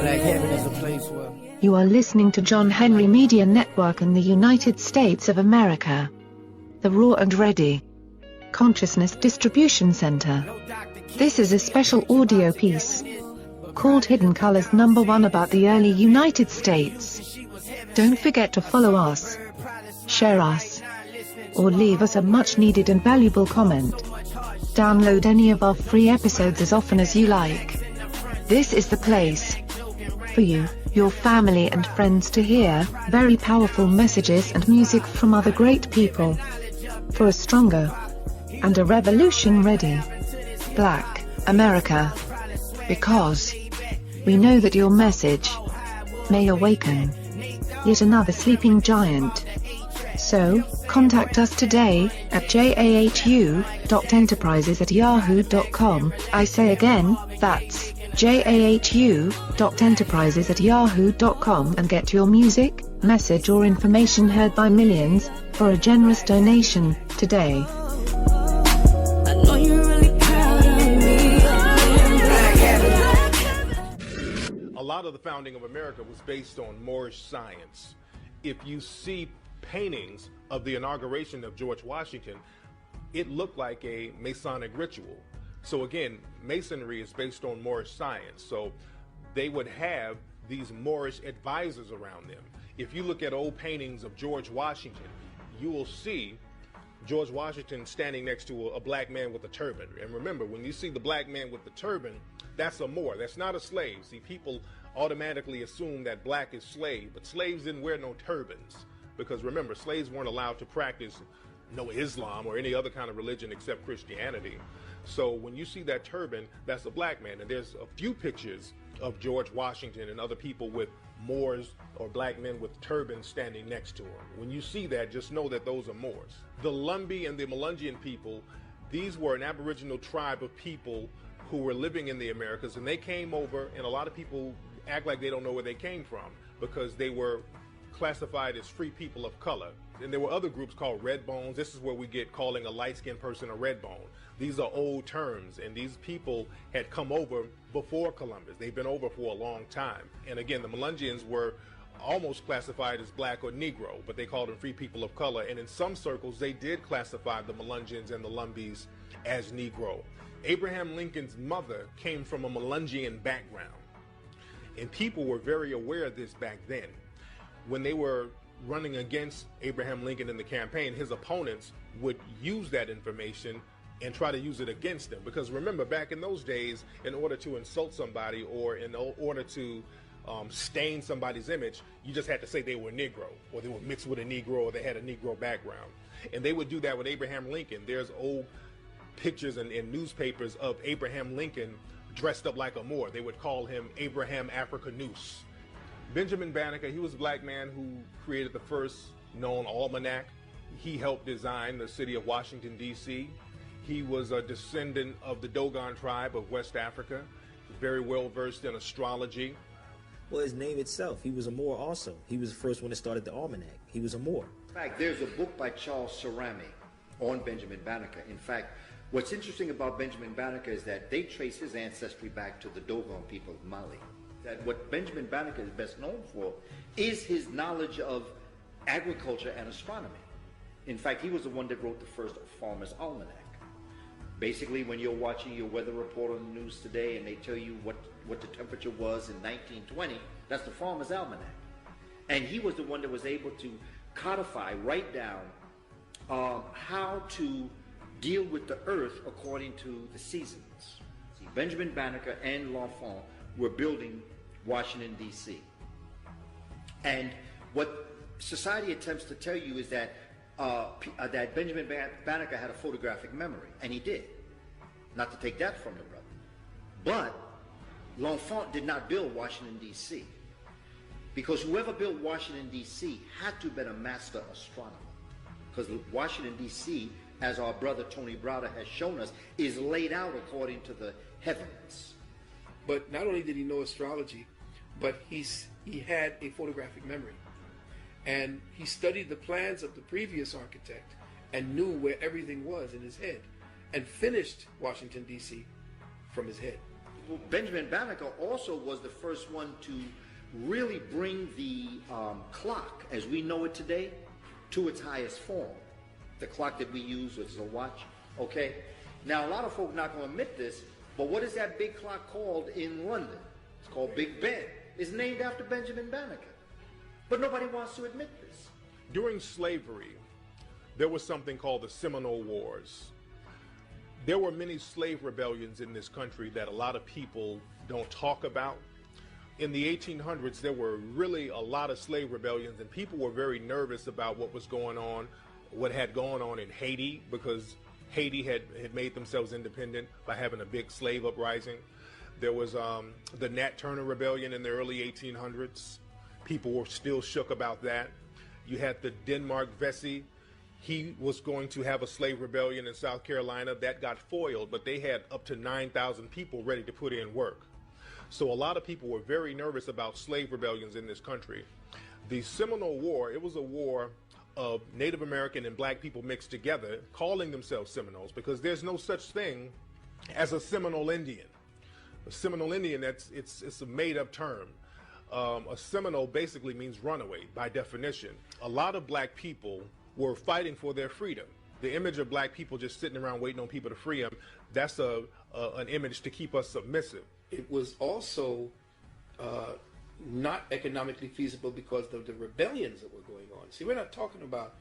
Black heaven is a place where... You are listening to John Henry Media Network in the United States of America. The Raw and Ready Consciousness Distribution Center. This is a special audio piece called Hidden Colors Number 1 about the early United States. Don't forget to follow us, share us, or leave us a much needed and valuable comment. Download any of our free episodes as often as you like. This is the place for you, your family and friends to hear very powerful messages and music from other great people for a stronger and a revolution-ready Black America. Because we know that your message may awaken yet another sleeping giant. So, contact us today at jahu.enterprises@yahoo.com. I say again, that's jahu.enterprises@yahoo.com, and get your music, message or information heard by millions for a generous donation today. A lot of the founding of America was based on Moorish science. If you see paintings of the inauguration of George Washington, it looked like a Masonic ritual. So again, Masonry is based on Moorish science. So they would have these Moorish advisors around them. If you look at old paintings of George Washington, you will see George Washington standing next to a black man with a turban. And remember, when you see the black man with the turban, that's a Moor. That's not a slave. See, people automatically assume that black is slave, but slaves didn't wear no turbans. Because remember, slaves weren't allowed to practice no Islam or any other kind of religion except Christianity. So when you see that turban, that's a black man. And there's a few pictures of George Washington and other people with Moors or black men with turbans standing next to him. When you see that, just know that those are Moors. The Lumbee and the Melungeon people, these were an aboriginal tribe of people who were living in the Americas, and they came over, and a lot of people act like they don't know where they came from because they were classified as free people of color. And there were other groups called red bones. This is where we get calling a light-skinned person a red bone. These are old terms, and these people had come over before Columbus. They've been over for a long time. And again, the Melungeons were almost classified as black or Negro, but they called them free people of color. And in some circles, they did classify the Melungeons and the Lumbees as Negro. Abraham Lincoln's mother came from a Melungeon background, and people were very aware of this back then. When they were running against Abraham Lincoln in the campaign, his opponents would use that information and try to use it against them. Because remember, back in those days, in order to insult somebody or in order to stain somebody's image, you just had to say they were Negro, or they were mixed with a Negro, or they had a Negro background. And they would do that with Abraham Lincoln. There's old pictures in newspapers of Abraham Lincoln dressed up like a Moor. They would call him Abraham Africanus. Benjamin Banneker, he was a black man who created the first known almanac. He helped design the city of Washington, D.C. He was a descendant of the Dogon tribe of West Africa, very well versed in astrology. Well, his name itself, he was a Moor also. He was the first one that started the almanac. He was a Moor. In fact, there's a book by Charles Cerami on Benjamin Banneker. In fact, what's interesting about Benjamin Banneker is that they trace his ancestry back to the Dogon people of Mali. That what Benjamin Banneker is best known for is his knowledge of agriculture and astronomy. In fact, he was the one that wrote the first Farmer's Almanac. Basically, when you're watching your weather report on the news today and they tell you what the temperature was in 1920, that's the Farmer's Almanac. And he was the one that was able to codify, write down how to deal with the earth according to the seasons. See, Benjamin Banneker and L'Enfant were building Washington, D.C. And what society attempts to tell you is that that Benjamin Banneker had a photographic memory, and he did. Not to take that from the brother. But L'Enfant did not build Washington, D.C. because whoever built Washington, D.C. had to have been a master astronomer. Because Washington, D.C., as our brother Tony Browder has shown us, is laid out according to the heavens. But not only did he know astrology, but he had a photographic memory. And he studied the plans of the previous architect and knew where everything was in his head, and finished Washington, D.C. from his head. Benjamin Banneker also was the first one to really bring the clock, as we know it today, to its highest form. The clock that we use is a watch, okay? Now, a lot of folk not going to admit this, but what is that big clock called in London? It's called Big Ben. It's named after Benjamin Banneker. But nobody wants to admit this. During slavery, there was something called the Seminole Wars. There were many slave rebellions in this country that a lot of people don't talk about. In the 1800s, there were really a lot of slave rebellions, and people were very nervous about what was going on, what had gone on in Haiti, because Haiti had made themselves independent by having a big slave uprising. There was the Nat Turner Rebellion in the early 1800s. People were still shook about that. You had the Denmark Vesey. He was going to have a slave rebellion in South Carolina. That got foiled, but they had up to 9,000 people ready to put in work. So a lot of people were very nervous about slave rebellions in this country. The Seminole War, it was a war of Native American and black people mixed together, calling themselves Seminoles, because there's no such thing as a Seminole Indian. A Seminole Indian, it's a made-up term. A Seminole basically means runaway by definition. A lot of black people were fighting for their freedom. The image of black people just sitting around waiting on people to free them, that's an image to keep us submissive. It was also not economically feasible because of the rebellions that were going on. See, we're not talking about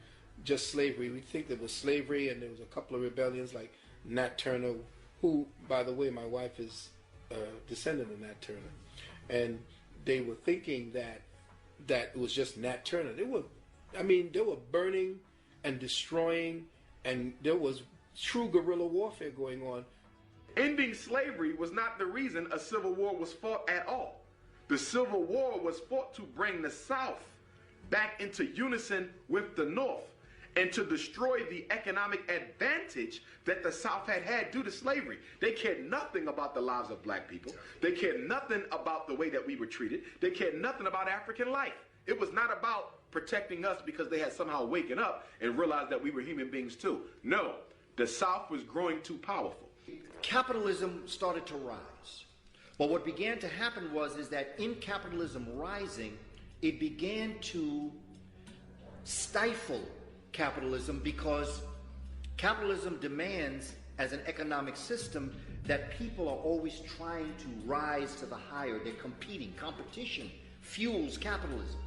just slavery. We think there was slavery and there was a couple of rebellions like Nat Turner, who, by the way, my wife is a descendant of Nat Turner. And they were thinking that it was just Nat Turner. They were burning and destroying, and there was true guerrilla warfare going on. Ending slavery was not the reason a civil war was fought at all. The Civil War was fought to bring the South back into unison with the North and to destroy the economic advantage that the South had had due to slavery. They cared nothing about the lives of black people. They cared nothing about the way that we were treated. They cared nothing about African life. It was not about protecting us because they had somehow waken up and realized that we were human beings too. No, the South was growing too powerful. Capitalism started to rise. But what began to happen is that in capitalism rising, it began to stifle capitalism because capitalism demands, as an economic system, that people are always trying to rise to the higher. They're competing. Competition fuels capitalism.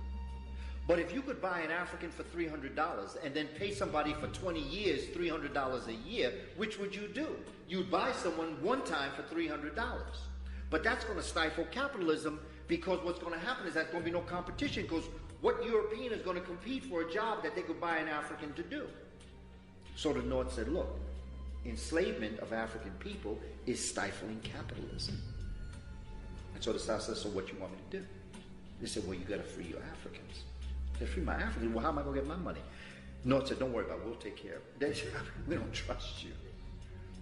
But if you could buy an African for $300 and then pay somebody for 20 years $300 a year, which would you do? You'd buy someone one time for $300. But that's going to stifle capitalism, because what's going to happen is there's going to be no competition, because what European is going to compete for a job that they could buy an African to do? So the North said, look, enslavement of African people is stifling capitalism. And so the South said, so what you want me to do? They said, well, you got to free your Africans. They free my Africans. Well, how am I going to get my money? North said, don't worry about it. We'll take care of it. They said, we don't trust you.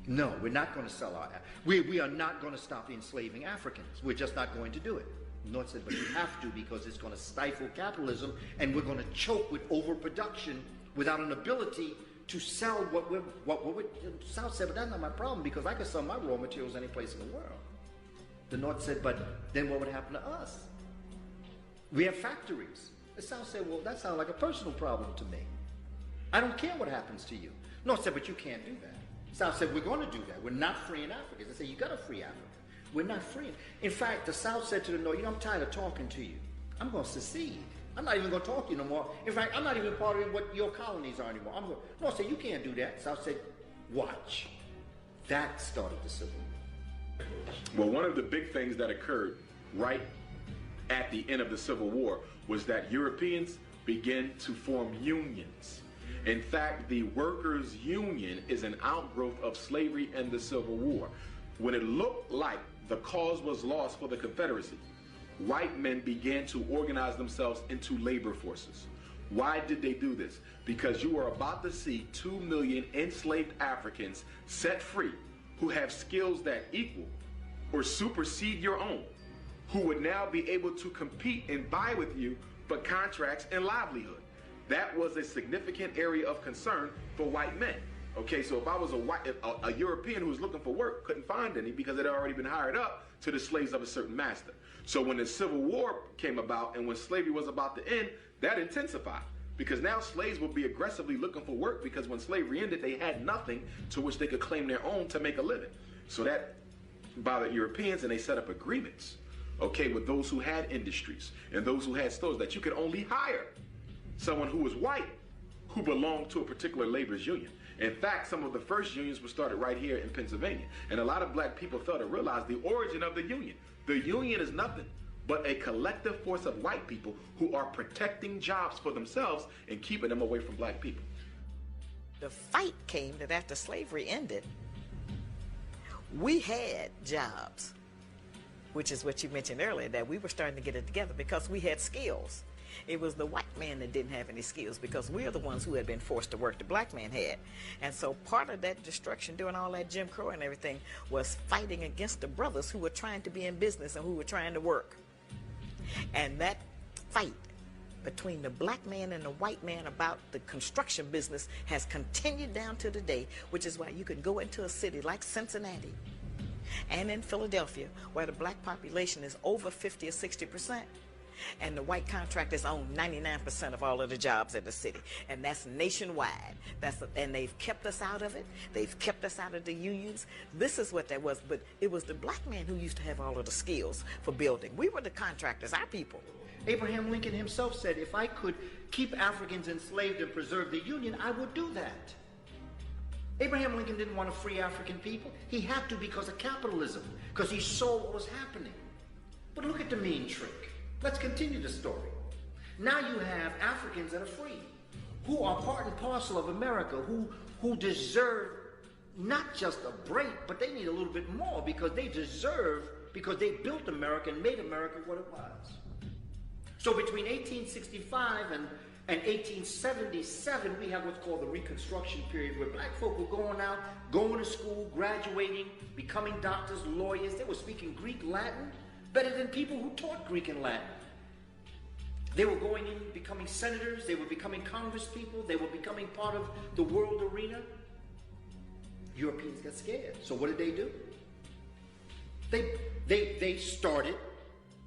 No, we're not going to sell our... We are not going to stop enslaving Africans. We're just not going to do it. North said, but you have to, because it's going to stifle capitalism, and we're going to choke with overproduction without an ability to sell what we're... South said, but that's not my problem, because I can sell my raw materials any place in the world. The North said, but then what would happen to us? We have factories. The South said, well, that sounds like a personal problem to me. I don't care what happens to you. North said, but you can't do that. South said, we're going to do that. We're not freeing Africans. They said, you got to free Africa. We're not freeing. In fact, the South said to the North, I'm tired of talking to you. I'm going to secede. I'm not even going to talk to you no more. In fact, I'm not even part of what your colonies are anymore. North said, you can't do that. South said, watch. That started the Civil War. Well, one of the big things that occurred right at the end of the Civil War was that Europeans began to form unions. In fact, the workers' union is an outgrowth of slavery and the Civil War. When it looked like the cause was lost for the Confederacy, white men began to organize themselves into labor forces. Why did they do this? Because you are about to see 2 million enslaved Africans set free who have skills that equal or supersede your own, who would now be able to compete and vie with you for contracts and livelihood. That was a significant area of concern for white men. Okay, so if I was a European who was looking for work, couldn't find any because it had already been hired up to the slaves of a certain master. So when the Civil War came about and when slavery was about to end, that intensified. Because now slaves will be aggressively looking for work because when slavery ended, they had nothing to which they could claim their own to make a living. So that bothered Europeans, and they set up agreements, okay, with those who had industries and those who had stores that you could only hire someone who was white who belonged to a particular labor's union. In fact, some of the first unions were started right here in Pennsylvania. And a lot of black people fail to realize the origin of the union. The union is nothing but a collective force of white people who are protecting jobs for themselves and keeping them away from black people. The fight came that after slavery ended, we had jobs, which is what you mentioned earlier, that we were starting to get it together because we had skills. It was the white man that didn't have any skills because we're the ones who had been forced to work. The black man had. And so part of that destruction during all that Jim Crow and everything was fighting against the brothers who were trying to be in business and who were trying to work. And that fight between the black man and the white man about the construction business has continued down to today, which is why you can go into a city like Cincinnati and in Philadelphia where the black population is over 50 or 60%. And the white contractors own 99% of all of the jobs in the city. And that's nationwide. And they've kept us out of it. They've kept us out of the unions. This is what that was. But it was the black man who used to have all of the skills for building. We were the contractors, our people. Abraham Lincoln himself said, if I could keep Africans enslaved and preserve the Union, I would do that. Abraham Lincoln didn't want to free African people. He had to because of capitalism, because he saw what was happening. But look at the mean trick. Let's continue the story. Now you have Africans that are free, who are part and parcel of America, who deserve not just a break, but they need a little bit more because they built America and made America what it was. So between 1865 and 1877, we have what's called the Reconstruction period, where black folk were going out, going to school, graduating, becoming doctors, lawyers. They were speaking Greek, Latin, better than people who taught Greek and Latin. They were going in, becoming senators, they were becoming congresspeople, they were becoming part of the world arena. Europeans got scared. So what did they do? They started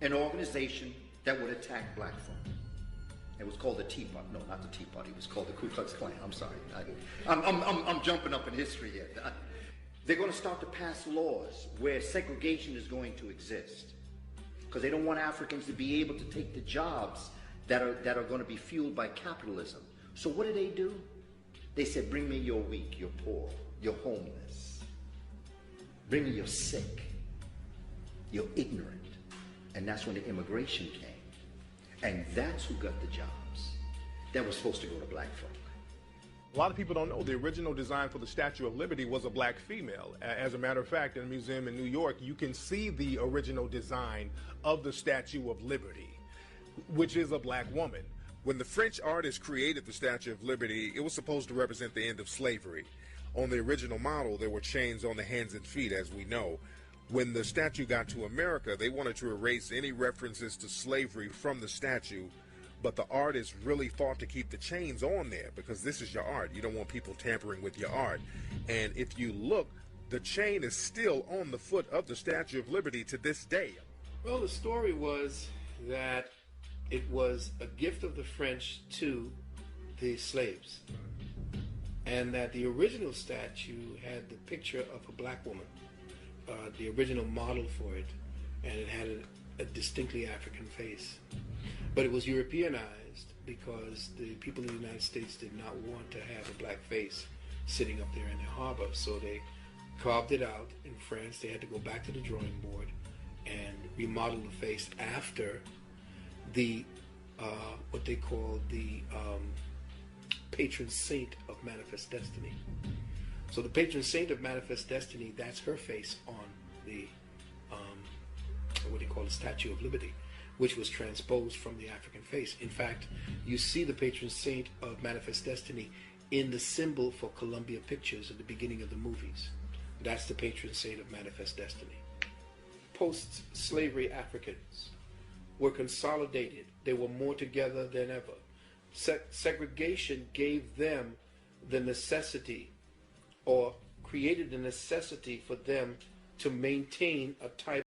an organization that would attack black folk. It was called the Tea Party. No, not the Tea Party. It was called the Ku Klux Klan. I'm sorry. I'm jumping up in history here. They're going to start to pass laws where segregation is going to exist, because they don't want Africans to be able to take the jobs that are going to be fueled by capitalism. So what do? They said, bring me your weak, your poor, your homeless. Bring me your sick, your ignorant. And that's when the immigration came. And that's who got the jobs that were supposed to go to black folk. A lot of people don't know the original design for the Statue of Liberty was a black female. As a matter of fact, in a museum in New York, you can see the original design of the Statue of Liberty, which is a black woman. When the French artist created the Statue of Liberty, it was supposed to represent the end of slavery. On the original model, there were chains on the hands and feet, as we know. When the statue got to America, they wanted to erase any references to slavery from the statue, but the artist really fought to keep the chains on there because this is your art. You don't want people tampering with your art. And if you look, the chain is still on the foot of the Statue of Liberty to this day. Well, the story was that it was a gift of the French to the slaves, and that the original statue had the picture of a black woman, the original model for it, and it had a distinctly African face. But it was Europeanized because the people in the United States did not want to have a black face sitting up there in their harbor, so they carved it out in France. They had to go back to the drawing board and remodel the face after the what they call the patron saint of Manifest Destiny. So the patron saint of Manifest Destiny, that's her face on the what they call the Statue of Liberty, which was transposed from the African face. In fact, you see the patron saint of Manifest Destiny in the symbol for Columbia Pictures at the beginning of the movies. That's the patron saint of Manifest Destiny. Post-slavery Africans were consolidated. They were more together than ever. Segregation gave them the necessity or created a necessity for them to maintain a type